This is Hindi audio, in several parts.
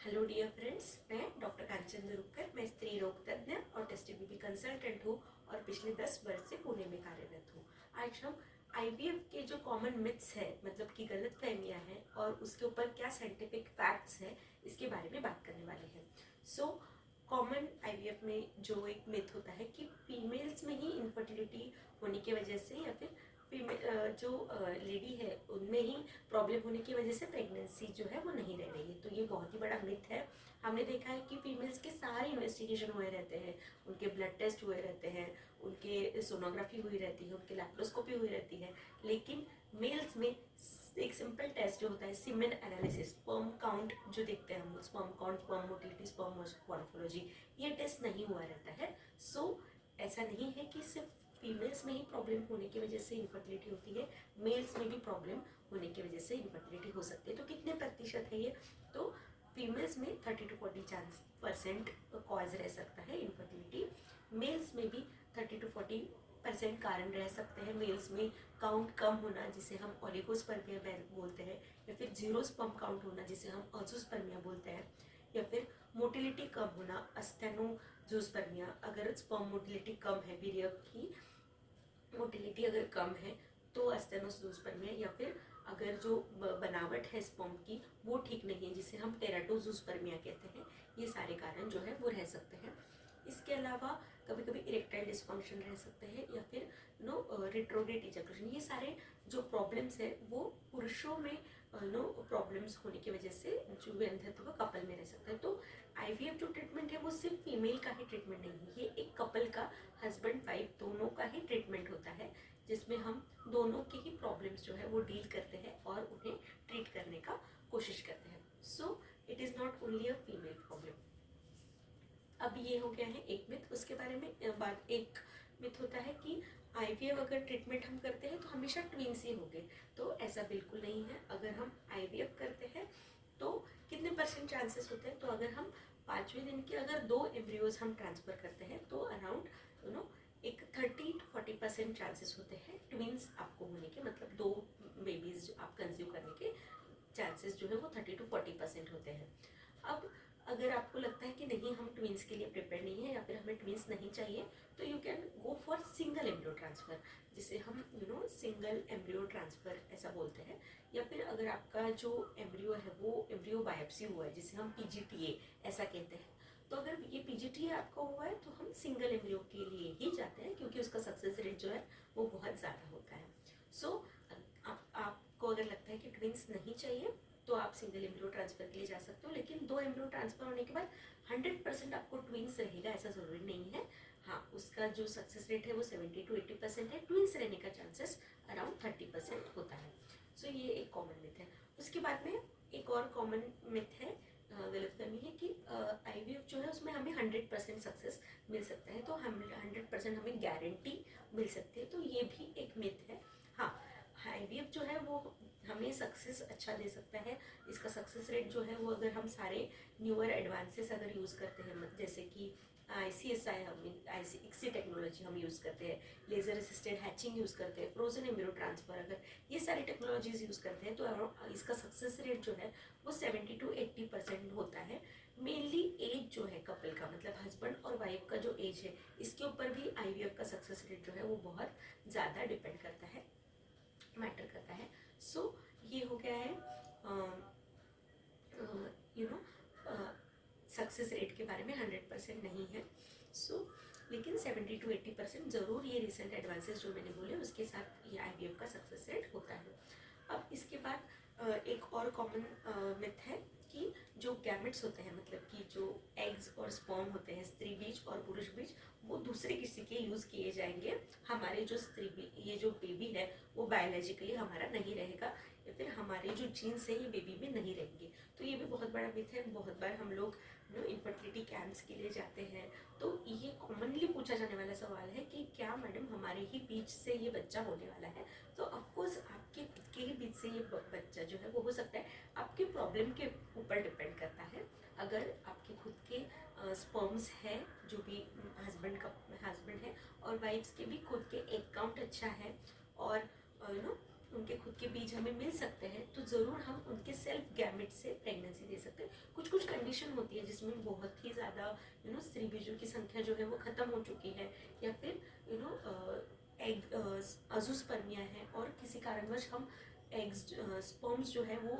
हेलो डियर फ्रेंड्स, मैं डॉक्टर कांचन दुरुक्कर। मैं स्त्री रोग तज्ञ और टेस्टी बीबी कंसल्टेंट हूँ और पिछले 10 वर्ष से पुणे में कार्यरत हूँ। आज हम आईवीएफ के जो कॉमन मिथ्स है, मतलब कि गलत फहमियाँ हैं और उसके ऊपर क्या साइंटिफिक फैक्ट्स हैं, इसके बारे में बात करने वाले हैं। सो कॉमन आईवीएफ में जो एक मिथ होता है कि फीमेल्स में ही इनफर्टिलिटी होने की वजह से या फिर जो लेडी है उनमें ही प्रॉब्लम होने की वजह से प्रेगनेंसी जो है वो नहीं रह रही है। तो ये बहुत ही बड़ा मिथ है। हमने देखा है कि फीमेल्स के सारे इन्वेस्टिगेशन हुए रहते हैं, उनके ब्लड टेस्ट हुए रहते हैं, उनके सोनोग्राफी हुई रहती है, उनकी लैप्रोस्कोपी हुई रहती है, लेकिन मेल्स में एक सिंपल टेस्ट जो होता है सीमेन एनालिसिस, स्पर्म काउंट जो देखते हैं हम, sperm count, sperm motility, sperm morphology, ये टेस्ट नहीं हुआ रहता है। सो ऐसा नहीं है कि सिर्फ फीमेल्स में ही प्रॉब्लम होने की वजह से इनफर्टिलिटी होती है, मेल्स में भी प्रॉब्लम होने की वजह से इनफर्टिलिटी हो सकती है। तो कितने प्रतिशत है ये? तो फीमेल्स में 30 to 40% कॉज रह सकता है इनफर्टिलिटी। मेल्स में भी 30 to 40% कारण रह सकते हैं। मेल्स में काउंट कम होना, जिसे हम ओलिगोस्पर्मिया बोलते हैं, या फिर जीरो स्पर्म काउंट होना, जिसे हम अजोस्पर्मिया बोलते हैं, या फिर मोटिलिटी कम होना, अस्थेनोजोस्पर्मिया। अगर स्पर्म मोटिलिटी कम है, वीर्य की मोटिलिटी अगर कम है तो अस्थेनोजोस्पर्मिया, या फिर अगर जो बनावट है स्पर्म की वो ठीक नहीं है, जिसे हम टेराटोजोस्पर्मिया कहते हैं, ये सारे कारण जो है वो रह सकते हैं। इसके अलावा कभी कभी इरेक्टाइल डिस्फंक्शन रह सकते हैं, या फिर रिट्रोग्रेड इजैकुलेशन। ये सारे जो प्रॉब्लम्स है वो पुरुषों में प्रॉब्लम्स होने की वजह से जो वैधत्व कपल में रह सकता है। तो आईवीएफ जो ट्रीटमेंट है वो सिर्फ फीमेल का ही ट्रीटमेंट नहीं है, ये एक कपल का, हस्बैंड वाइफ दोनों का ही ट्रीटमेंट होता है, जिसमें हम दोनों की ही प्रॉब्लम्स जो है वो डील करते हैं और उन्हें ट्रीट करने का कोशिश करते हैं। So it is not only a female problem. अब ये हो गया है एक मिथ। उसके बारे में बात, एक मिथ होता है कि आईवीएफ अगर ट्रीटमेंट हम करते हैं तो हमेशा ट्विंस ही होंगे। तो ऐसा बिल्कुल नहीं है। अगर हम आईवीएफ करते हैं तो कितने परसेंट चांसेस होते हैं? तो अगर हम 5वें दिन के अगर 2 एम्ब्रियोज हम ट्रांसफ़र करते हैं तो अराउंड एक 30 to 40% चांसेस होते हैं ट्विंस आपको होने के, मतलब 2 बेबीज जो आप कंज्यूम करने के चांसेस जो है वो 30 to 40% होते हैं। अब अगर आपको लगता है कि नहीं, हम ट्विंस के लिए प्रिपेयर नहीं है या फिर हमें ट्विंस नहीं चाहिए, तो you can go for single embryo transfer, जिसे हम सिंगल एम्ब्रियो ट्रांसफ़र ऐसा बोलते हैं। या फिर अगर आपका जो एम्ब्रियो है वो एम्ब्रियो बायोप्सी हुआ है, जिसे हम पीजीटीए ऐसा कहते हैं, तो अगर ये पीजीटीए आपका हुआ है तो हम सिंगल एम्ब्रियो के लिए ही जाते हैं, क्योंकि उसका सक्सेस रेट जो है वो बहुत ज़्यादा होता है। सो आपको अगर लगता है कि ट्विंस नहीं चाहिए तो आप सिंगल एम्ब्रियो ट्रांसफ़र के लिए जा सकते हो, लेकिन 2 एम्ब्रियो ट्रांसफ़र होने के बाद 100% आपको ट्विंस रहेगा ऐसा ज़रूरी नहीं है। हाँ, उसका जो सक्सेस रेट है वो 70 to 80% है। ट्विंस रहने का चांसेस अराउंड 30% होता है। सो ये एक कॉमन मिथ है। उसके बाद में एक और कॉमन मिथ है, गलतफहमी है कि आईवीएफ जो है उसमें हमें 100% सक्सेस मिल सकता है, तो हम 100% हमें गारंटी मिल सकती है। तो ये भी एक मिथ है। हाँ, आईवीएफ जो है वो हमें सक्सेस अच्छा दे सकता है। इसका सक्सेस रेट जो है वो, अगर हम सारे न्यूअर एडवांसेस अगर यूज़ करते हैं, जैसे कि ICSI, हम ICSI टेक्नोलॉजी हम यूज़ करते हैं, लेज़र असिस्टेड हैचिंग यूज़ करते हैं, फ्रोजन एम्ब्रियो ट्रांसफ़र, अगर ये सारी टेक्नोलॉजीज़ यूज़ करते हैं तो इसका सक्सेस रेट जो है वो 70 to 80% होता है। मेनली एज जो है कपल का, मतलब हस्बैंड और वाइफ का जो एज है, इसके ऊपर भी आईवीएफ का सक्सेस रेट जो है वो बहुत ज़्यादा डिपेंड करता है, मैटर करता है। सो ये हो गया है सक्सेस रेट के बारे में। 100% नहीं है। लेकिन 70 to 80% ज़रूर ये रिसेंट एडवांसेस जो मैंने बोले उसके साथ ये आईवीएफ का सक्सेस रेट होता है। अब इसके बाद एक और कॉमन मिथ है कि जो गैमेट्स होते हैं, मतलब कि जो एग्स और स्पर्म होते हैं स्त्री बीज और पुरुष बीज, वो दूसरे किसी के यूज़ किए जाएंगे। हमारे जो ये जो बेबी है वो बायोलॉजिकली हमारा नहीं रहेगा, या फिर हमारे जो जीन्स है ये बेबी में नहीं रहेंगे। तो ये भी बहुत बड़ा मिथ है। बहुत बार हम लोग इनफर्टिलिटी कैंप्स के लिए जाते हैं तो ये कॉमनली पूछा जाने वाला सवाल है कि क्या मैडम हमारे ही बीच से ये बच्चा होने वाला है? तो ऑफकोर्स आपके खुद के ही बीच से ये बच्चा जो है वो हो सकता है। आपके प्रॉब्लम के ऊपर डिपेंड करता है। अगर आपके खुद के स्पर्म्स है, जो भी हस्बैंड है और वाइफ्स के भी खुद के एग काउंट अच्छा है, और उनके खुद के बीज हमें मिल सकते हैं, तो ज़रूर हम उनके सेल्फ गैमेट से प्रेगनेंसी दे सकते हैं। कुछ कुछ कंडीशन होती है जिसमें बहुत ही ज़्यादा स्त्री बीजों की संख्या जो है वो ख़त्म हो चुकी है, या फिर एग अजूस्पर्मिया है और किसी कारणवश हम एग्स स्पर्म्स जो है वो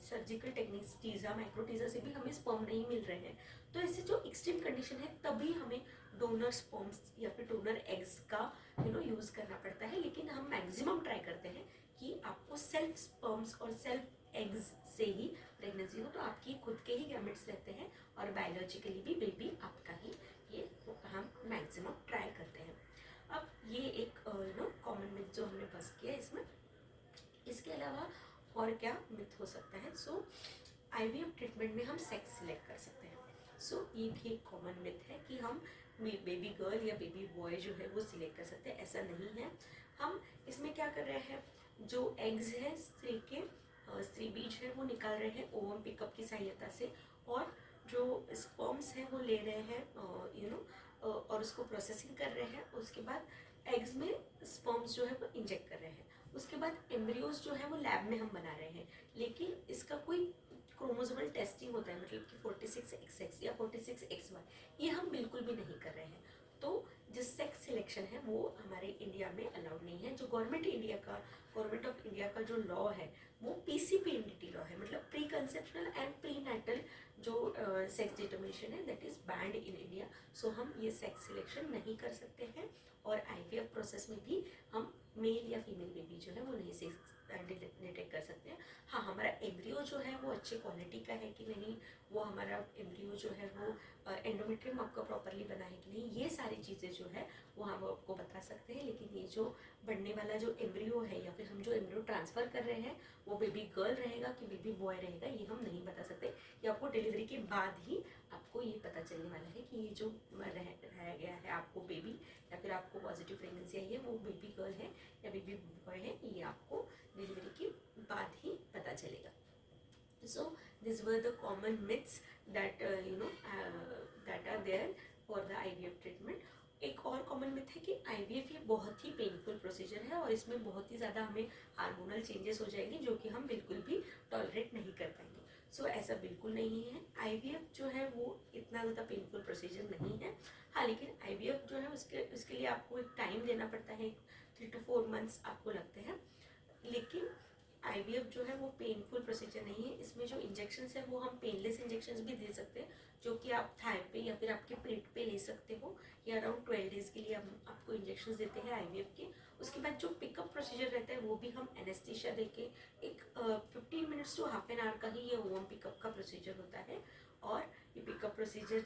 सर्जिकल टेक्निक्स टीज़ा माइक्रोटीज़ा से भी हमें स्पर्म नहीं मिल रहे हैं, तो ऐसे जो एक्सट्रीम कंडीशन है तभी हमें डोनर स्पर्म्स या फिर डोनर एग्स का यूज़ करना पड़ता है। लेकिन हम मैक्सिमम ट्राई करते हैं कि आपको सेल्फ स्पर्म्स और सेल्फ एग्स से ही प्रेगनेंसी हो, तो आपकी खुद के ही गैमेट्स रहते हैं और बायोलॉजिकली भी बेबी आपका ही, ये हम मैक्सिमम ट्राई करते हैं। अब ये एक कॉमन मिथ जो हमने बस किया इसमें। इसके अलावा और क्या मिथ हो सकता है? सो आईवीएफ ट्रीटमेंट में हम सेक्स सिलेक्ट कर सकते हैं। सो ये भी एक कॉमन मिथ है कि हम बेबी गर्ल या बेबी बॉय जो है वो सिलेक्ट कर सकते हैं, ऐसा नहीं है। हम इसमें क्या कर रहे हैं, जो एग्स है स्त्री के स्त्री बीज है वो निकाल रहे हैं ओवम पिकअप की सहायता से, और जो स्पर्म्स है वो ले रहे हैं और उसको प्रोसेसिंग कर रहे हैं। उसके बाद एग्स में स्पर्म्स जो है वो इंजेक्ट कर रहे हैं। उसके बाद एम्ब्रियोज जो है वो लैब में हम बना रहे हैं, लेकिन इसका कोई क्रोमोसोमल टेस्टिंग होता है, मतलब कि 46XX या 46XY, ये हम बिल्कुल भी नहीं कर रहे हैं। तो जो सेक्स सिलेक्शन है वो हमारे इंडिया में अलाउड नहीं है। जो गवर्नमेंट ऑफ इंडिया का जो लॉ है वो PCPNDT लॉ है, मतलब preconceptional and prenatal जो सेक्स डिटर्मिनेशन है that is banned in India. So हम ये सेक्स सिलेक्शन नहीं कर सकते हैं, और IVF प्रोसेस में भी हम मेल या फीमेल बेबी जो है वो नहीं से डिटेक्ट कर सकते हैं। हाँ, हमारा एम्ब्रियो जो है वो अच्छे क्वालिटी का है कि नहीं, वो हमारा एम्ब्रियो जो है वो एंडोमेट्रियम आपका प्रॉपरली बना है कि नहीं, ये सारी चीज़ें जो है वो हम आपको बता सकते हैं। लेकिन ये जो बढ़ने वाला जो एम्ब्रियो है या फिर हम जो एम्ब्रियो ट्रांसफ़र कर रहे हैं वो बेबी गर्ल रहेगा कि बेबी बॉय रहेगा, ये हम नहीं बता सकते। ये आपको डिलीवरी के बाद ही आपको ये पता चलने वाला है कि ये जो रह गया है आपको बेबी, या फिर आपको पॉजिटिव प्रेगनेंसी आई है वो बेबी गर्ल है या बेबी बॉय है, ये आपको डिलीवरी के बाद ही पता चलेगा। So these were the common myths that that are there for the IVF treatment. एक और कॉमन मिथ है कि IVF ये बहुत ही पेनफुल प्रोसीजर है और इसमें बहुत ही ज़्यादा हमें हार्मोनल चेंजेस हो जाएंगे जो कि हम बिल्कुल भी टॉलरेट नहीं कर पाएंगे। सो ऐसा बिल्कुल नहीं है। IVF जो है वो इतना ज़्यादा पेनफुल प्रोसीजर नहीं है। हाँ, लेकिन IVF जो है उसके लिए आपको एक टाइम देना पड़ता है, 3 to 4 months आपको लगते हैं। लेकिन IVF जो है वो पेनफुल प्रोसीजर नहीं है। इसमें जो इंजेक्शंस है वो हम पेनलेस इंजेक्शंस भी दे सकते हैं, जो कि आप थाई पे या फिर आपके पेट पे ले सकते हो, या अराउंड 12 डेज़ के लिए हम आपको इंजेक्शंस देते हैं IVF के। उसके बाद जो पिकअप प्रोसीजर रहता है वो भी हम एनेस्थीसिया देके एक 15 minutes to half an hour का ही ये होम पिकअप का प्रोसीजर होता है। और ये पिकअप प्रोसीजर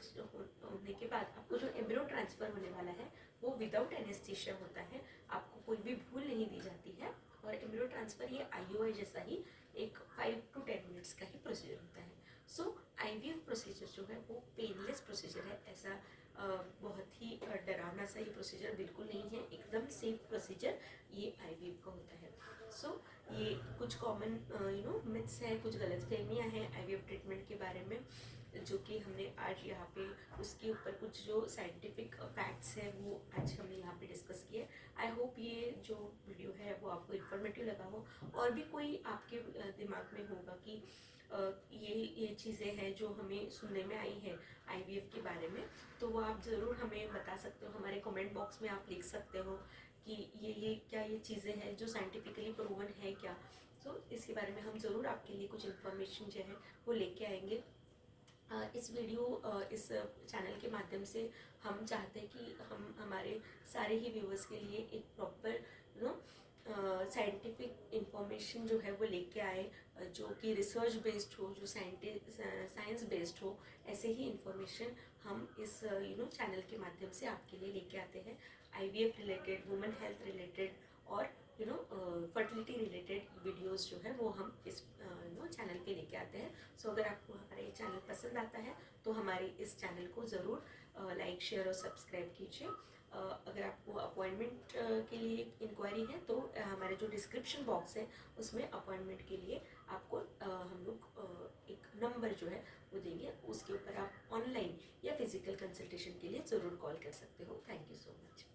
होने के बाद आपको जो एम्ब्रियो ट्रांसफ़र होने वाला है वो विदाउट एनेस्थीसिया होता है, आपको कोई भी भूल नहीं दी जाती है। और एम्ब्रियो ट्रांसफ़र ये IUI जैसा ही एक 5 to 10 मिनट्स का ही प्रोसीजर होता है। सो IVF प्रोसीजर जो है वो पेनलेस प्रोसीजर है, ऐसा बहुत ही डरावना सा ये प्रोसीजर बिल्कुल नहीं है, एकदम सेफ प्रोसीजर ये IVF का होता है। सो ये कुछ कॉमन मिथ्स हैं, कुछ गलतफहमियाँ हैं IVF ट्रीटमेंट के बारे में, जो कि हमने आज यहाँ पे उसके ऊपर कुछ जो साइंटिफिक फैक्ट्स हैं वो आज हमने यहाँ पे डिस्कस किए। आई होप ये जो वीडियो है वो आपको इन्फॉर्मेटिव लगा हो, और भी कोई आपके दिमाग में होगा कि ये चीज़ें हैं जो हमें सुनने में आई है IVF के बारे में, तो वो आप ज़रूर हमें बता सकते हो, हमारे कमेंट बॉक्स में आप लिख सकते हो कि ये क्या ये चीज़ें हैं जो साइंटिफिकली प्रूवन है क्या। तो इसके बारे में हम ज़रूर आपके लिए कुछ इन्फॉर्मेशन जो है वो लेके आएंगे। इस चैनल के माध्यम से हम चाहते हैं कि हम हमारे सारे ही व्यूअर्स के लिए एक प्रॉपर साइंटिफिक इंफॉर्मेशन जो है वो लेके आए, जो कि रिसर्च बेस्ड हो, जो साइंस बेस्ड हो। ऐसे ही इंफॉर्मेशन हम इस चैनल के माध्यम से आपके लिए लेके आते हैं। IVF related, women health related और फर्टिलिटी रिलेटेड वीडियोस जो है वो हम इस चैनल पे लेके आते हैं। सो अगर आपको हमारा ये चैनल पसंद आता है तो हमारे इस चैनल को ज़रूर लाइक, शेयर और सब्सक्राइब कीजिए। अगर आपको अपॉइंटमेंट के लिए इंक्वायरी है तो हमारे जो डिस्क्रिप्शन बॉक्स है उसमें अपॉइंटमेंट के लिए आपको हम लोग एक नंबर जो है वो देंगे, उसके ऊपर आप ऑनलाइन या फिजिकल कंसल्टेशन के लिए ज़रूर कॉल कर सकते हो। Thank you so much.